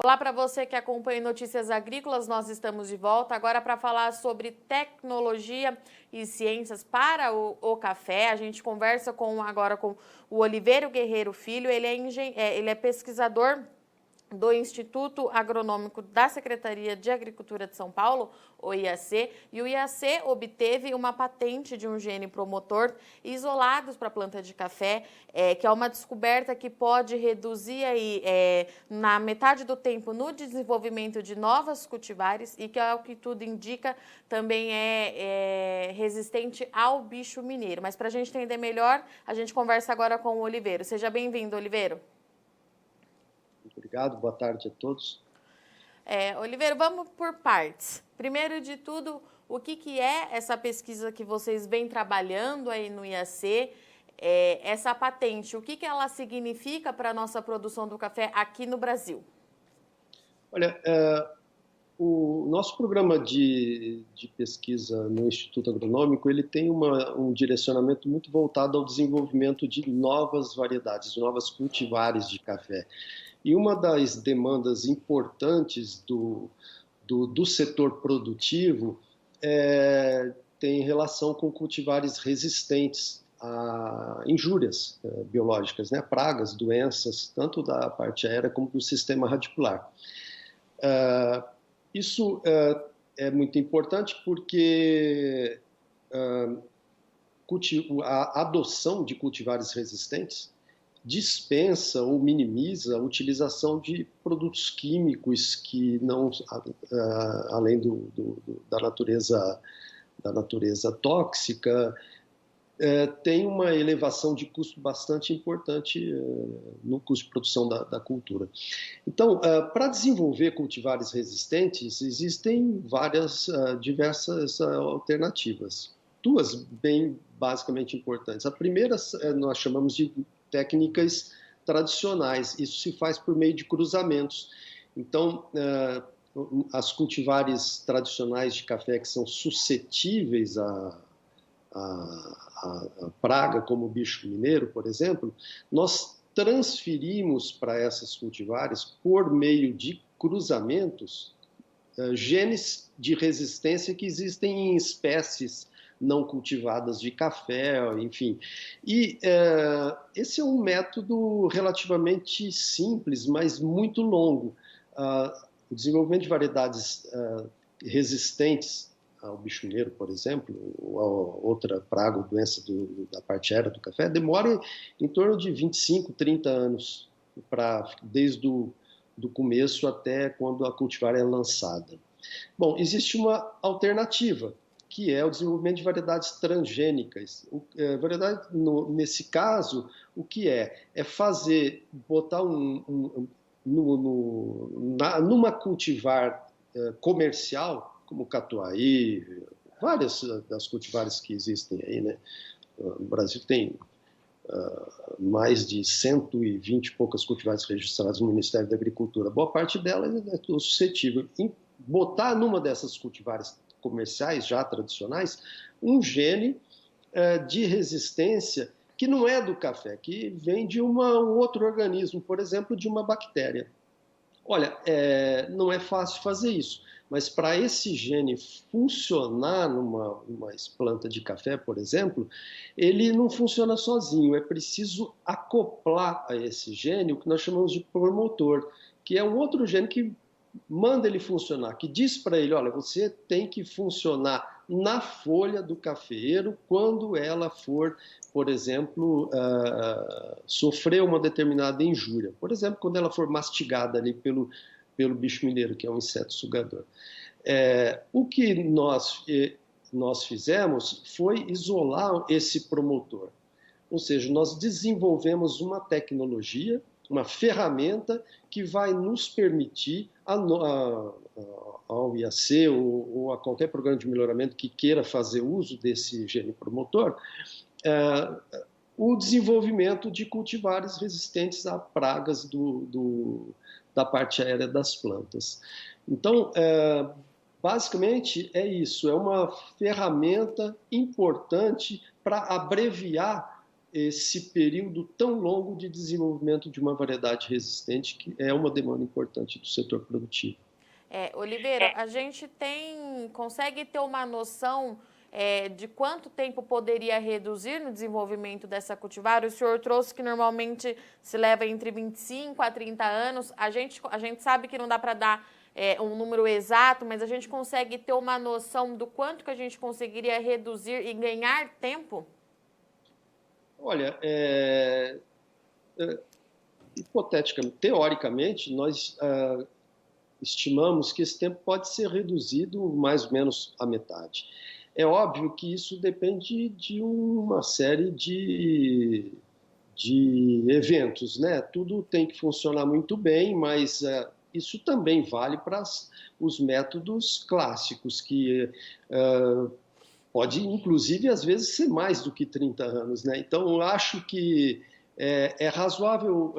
Olá para você que acompanha Notícias Agrícolas, nós estamos de volta agora para falar sobre tecnologia e ciências para o café. A gente conversa agora com o Oliveiro Guerreiro Filho, ele é pesquisador do Instituto Agronômico da Secretaria de Agricultura de São Paulo, o IAC, e o IAC obteve uma patente de um gene promotor isolados para a planta de café, que é uma descoberta que pode reduzir aí, na metade do tempo no desenvolvimento de novas cultivares e que, ao que tudo indica, também é resistente ao bicho mineiro. Mas para a gente entender melhor, a gente conversa agora com o Oliveiro. Seja bem-vindo, Oliveiro. Obrigado, boa tarde a todos. Oliveiro, vamos por partes. Primeiro de tudo, o que é essa pesquisa que vocês vêm trabalhando aí no IAC, essa patente, o que ela significa para a nossa produção do café aqui no Brasil? Olha, o nosso programa de pesquisa no Instituto Agronômico, ele tem um direcionamento muito voltado ao desenvolvimento de novas variedades, novas cultivares de café. E uma das demandas importantes do setor produtivo tem relação com cultivares resistentes a injúrias biológicas, né? Pragas, doenças, tanto da parte aérea como do sistema radicular. Isso é muito importante porque a adoção de cultivares resistentes dispensa ou minimiza a utilização de produtos químicos que não, além da natureza tóxica, tem uma elevação de custo bastante importante no custo de produção da cultura. Então, para desenvolver cultivares resistentes, existem diversas alternativas. Duas bem basicamente importantes. A primeira nós chamamos de técnicas tradicionais. Isso se faz por meio de cruzamentos. Então, as cultivares tradicionais de café que são suscetíveis a praga, como o bicho mineiro, por exemplo, nós transferimos para essas cultivares, por meio de cruzamentos, genes de resistência que existem em espécies não cultivadas de café, enfim. E esse é um método relativamente simples, mas muito longo. O desenvolvimento de variedades resistentes ao bicho mineiro, por exemplo, ou a outra praga ou doença da parte aérea do café, demora em torno de 25, 30 anos, desde o começo até quando a cultivar é lançada. Bom, existe uma alternativa, que é o desenvolvimento de variedades transgênicas. Nesse caso, o que é? É botar numa cultivar comercial, como o catuai, várias das cultivares que existem aí, né? O Brasil tem mais de 120 e poucas cultivares registradas no Ministério da Agricultura. Boa parte delas é suscetível. Botar numa dessas cultivares comerciais já tradicionais um gene de resistência que não é do café, que vem de um outro organismo, por exemplo, de uma bactéria. Olha, não é fácil fazer isso, mas para esse gene funcionar numa planta de café, por exemplo, ele não funciona sozinho, é preciso acoplar a esse gene o que nós chamamos de promotor, que é um outro gene que manda ele funcionar, que diz para ele, olha, você tem que funcionar na folha do cafeeiro quando ela for, por exemplo, sofrer uma determinada injúria. Por exemplo, quando ela for mastigada ali pelo bicho mineiro, que é um inseto sugador. O que nós fizemos foi isolar esse promotor. Ou seja, nós desenvolvemos uma tecnologia, uma ferramenta que vai nos permitir, ao IAC ou a qualquer programa de melhoramento que queira fazer uso desse gene promotor, o desenvolvimento de cultivares resistentes a pragas da parte aérea das plantas. Então, basicamente é isso, é uma ferramenta importante para abreviar esse período tão longo de desenvolvimento de uma variedade resistente, que é uma demanda importante do setor produtivo. Oliveira, a gente consegue ter uma noção de quanto tempo poderia reduzir no desenvolvimento dessa cultivar? O senhor trouxe que normalmente se leva entre 25 a 30 anos. A gente sabe que não dá para dar um número exato, mas a gente consegue ter uma noção do quanto que a gente conseguiria reduzir e ganhar tempo? Olha, hipoteticamente, teoricamente, nós estimamos que esse tempo pode ser reduzido mais ou menos à metade. É óbvio que isso depende de uma série de eventos, né? Tudo tem que funcionar muito bem, mas isso também vale para os métodos clássicos, que pode, inclusive, às vezes, ser mais do que 30 anos, né? Então, eu acho que é razoável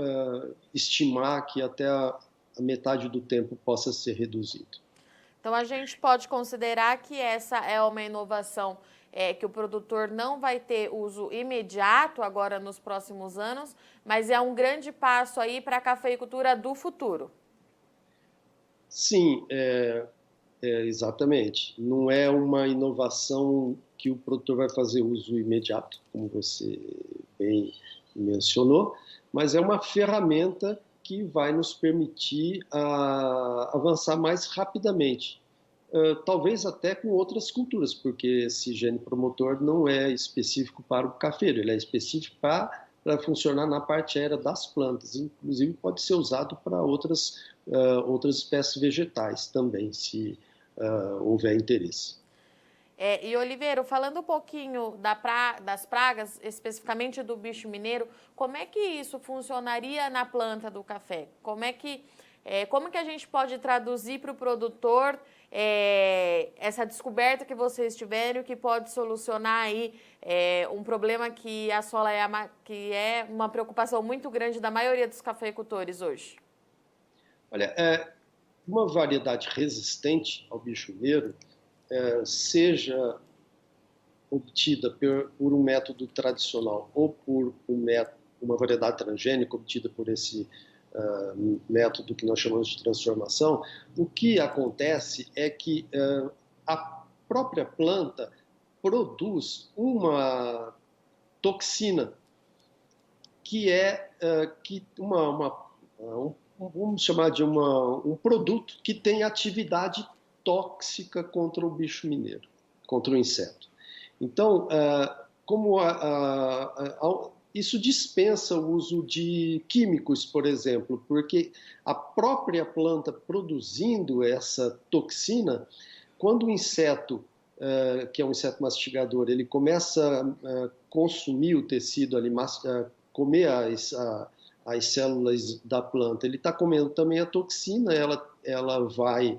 estimar que até a metade do tempo possa ser reduzido. Então, a gente pode considerar que essa é uma inovação que o produtor não vai ter uso imediato agora nos próximos anos, mas é um grande passo aí para a cafeicultura do futuro. Sim, exatamente. Não é uma inovação que o produtor vai fazer uso imediato, como você bem mencionou, mas é uma ferramenta que vai nos permitir avançar mais rapidamente. Talvez até com outras culturas, porque esse gene promotor não é específico para o cafeiro, ele é específico para funcionar na parte aérea das plantas. Inclusive pode ser usado para outras espécies vegetais também, se houver interesse. E Oliveira, falando um pouquinho das pragas, especificamente do bicho mineiro, como é que isso funcionaria na planta do café? Como que a gente pode traduzir para o produtor essa descoberta que vocês tiveram, que pode solucionar aí um problema que assola que é uma preocupação muito grande da maioria dos cafeicultores hoje? Olha, uma variedade resistente ao bicho mineiro, seja obtida por um método tradicional ou por uma variedade transgênica obtida por esse método que nós chamamos de transformação, o que acontece é que a própria planta produz uma toxina que é vamos chamar de um produto que tem atividade tóxica contra o bicho mineiro, contra o inseto. Então, isso dispensa o uso de químicos, por exemplo, porque a própria planta produzindo essa toxina, quando o inseto, que é um inseto mastigador, ele começa a consumir o tecido ali, comer as células da planta, ele está comendo também a toxina, ela vai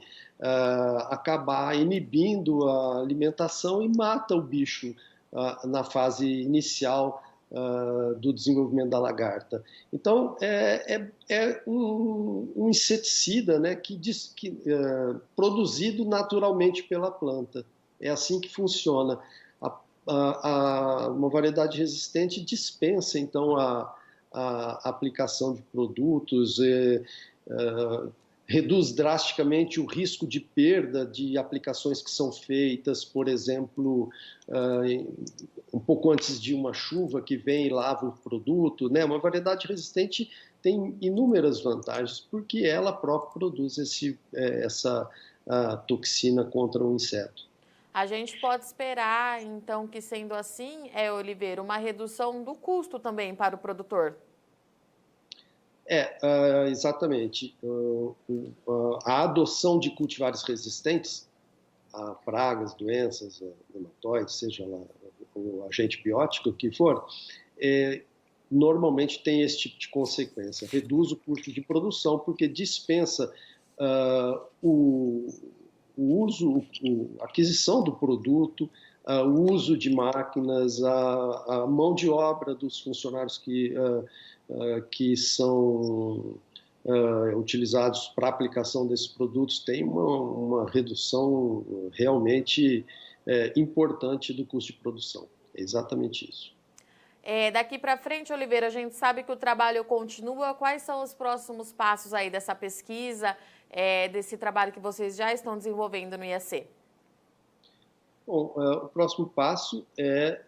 acabar inibindo a alimentação e mata o bicho na fase inicial do desenvolvimento da lagarta. Então, é um inseticida, né, produzido naturalmente pela planta. É assim que funciona. Uma variedade resistente dispensa, então, a aplicação de produtos, reduz drasticamente o risco de perda de aplicações que são feitas, por exemplo, um pouco antes de uma chuva que vem e lava o produto, né? Uma variedade resistente tem inúmeras vantagens, porque ela própria produz essa toxina contra o inseto. A gente pode esperar, então, que sendo assim, Oliveira, uma redução do custo também para o produtor. Exatamente. A adoção de cultivares resistentes a pragas, doenças, nematóides, seja lá o agente biótico que for, normalmente tem esse tipo de consequência. Reduz o custo de produção porque dispensa o uso, a aquisição do produto, o uso de máquinas, a mão de obra dos funcionários que são utilizados para a aplicação desses produtos, tem uma redução realmente importante do custo de produção. É exatamente isso. Daqui para frente, Oliveira, a gente sabe que o trabalho continua. Quais são os próximos passos aí dessa pesquisa, desse trabalho que vocês já estão desenvolvendo no IAC? Bom, o próximo passo é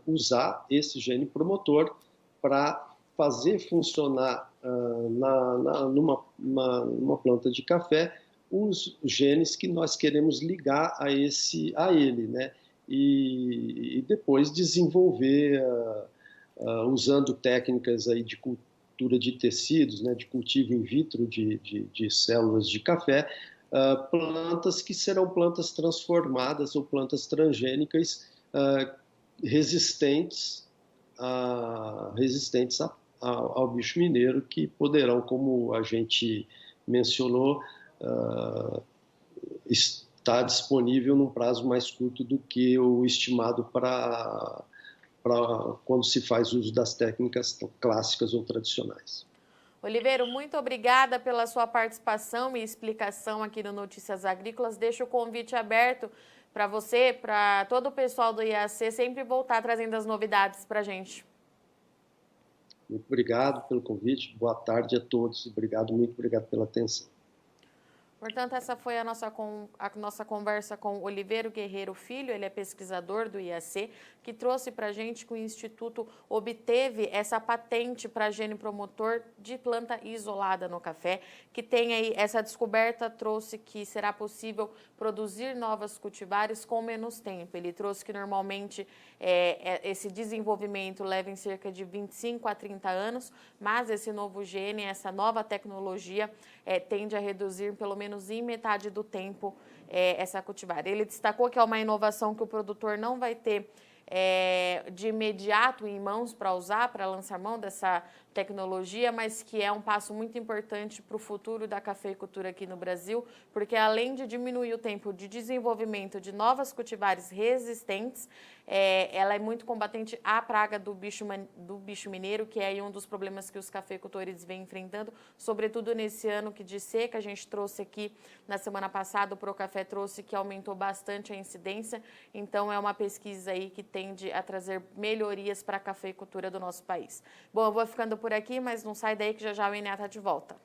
usar esse gene promotor para fazer funcionar numa planta de café os genes que nós queremos ligar a ele, né? E depois desenvolver, usando técnicas aí de cultura de tecidos, né, de cultivo in vitro de células de café, plantas que serão plantas transformadas ou plantas transgênicas resistentes ao bicho mineiro, que poderão, como a gente mencionou, estar disponível num prazo mais curto do que o estimado para quando se faz uso das técnicas clássicas ou tradicionais. Oliveira, muito obrigada pela sua participação e explicação aqui no Notícias Agrícolas. Deixo o convite aberto para você, para todo o pessoal do IAC, sempre voltar trazendo as novidades para a gente. Muito obrigado pelo convite, boa tarde a todos, muito obrigado pela atenção. Portanto, essa foi a nossa conversa com Oliveira Guerreiro Filho, ele é pesquisador do IAC, que trouxe para a gente que o Instituto obteve essa patente para gene promotor de planta isolada no café, que tem aí essa descoberta, trouxe que será possível produzir novas cultivares com menos tempo. Ele trouxe que normalmente esse desenvolvimento leva em cerca de 25 a 30 anos, mas esse novo gene, essa nova tecnologia tende a reduzir pelo menos em metade do tempo essa cultivar. Ele destacou que é uma inovação que o produtor não vai ter de imediato em mãos para usar, para lançar mão dessa tecnologia, mas que é um passo muito importante para o futuro da cafeicultura aqui no Brasil, porque além de diminuir o tempo de desenvolvimento de novas cultivares resistentes, ela é muito combatente à praga do bicho mineiro, que é aí um dos problemas que os cafeicultores vêm enfrentando, sobretudo nesse ano que de seca. A gente trouxe aqui na semana passada, o Procafé trouxe que aumentou bastante a incidência, então é uma pesquisa aí que tende a trazer melhorias para a cafeicultura do nosso país. Bom, eu vou ficando por aqui, mas não sai daí que já já o Iné está de volta.